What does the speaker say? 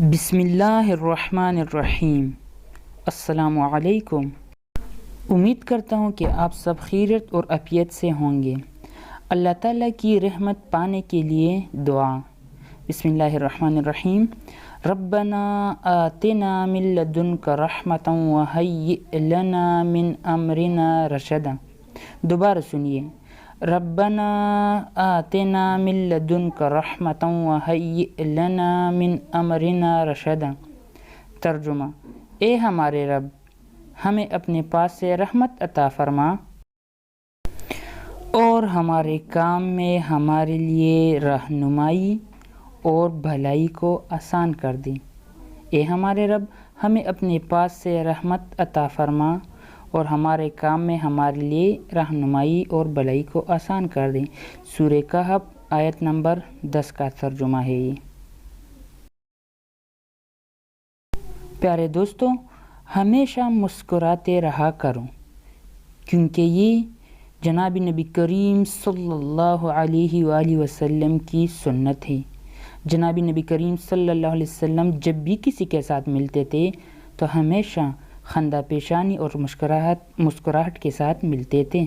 بسم اللہ الرحمن الرحیم۔ السلام علیکم۔ امید کرتا ہوں کہ آپ سب خیریت اور عافیت سے ہوں گے۔ اللہ تعالیٰ کی رحمت پانے کے لیے دعا۔ بسم اللہ الرحمن الرحیم۔ ربنا آتنا من لدنک رحمتا وہیئ لنا من امرنا رشدا۔ دوبارہ سنیے، ربنا آتنا من لدنک رحمتا وہیئ لنا من امرنا رشدا۔ ترجمہ: اے ہمارے رب، ہمیں اپنے پاس سے رحمت عطا فرما اور ہمارے کام میں ہمارے لیے رہنمائی اور بھلائی کو آسان کر دے۔ اے ہمارے رب، ہمیں اپنے پاس سے رحمت عطا فرما اور ہمارے کام میں ہمارے لیے رہنمائی اور بھلائی کو آسان کر دیں۔ سورہ کہف آیت نمبر 10 کا ترجمہ ہے یہ۔ پیارے دوستو، ہمیشہ مسکراتے رہا کرو، کیونکہ یہ جناب نبی کریم صلی اللہ علیہ وآلہ وسلم کی سنت ہے۔ جناب نبی کریم صلی اللہ علیہ وسلم جب بھی کسی کے ساتھ ملتے تھے تو ہمیشہ خندہ پیشانی اور مسکراہٹ کے ساتھ ملتے تھے۔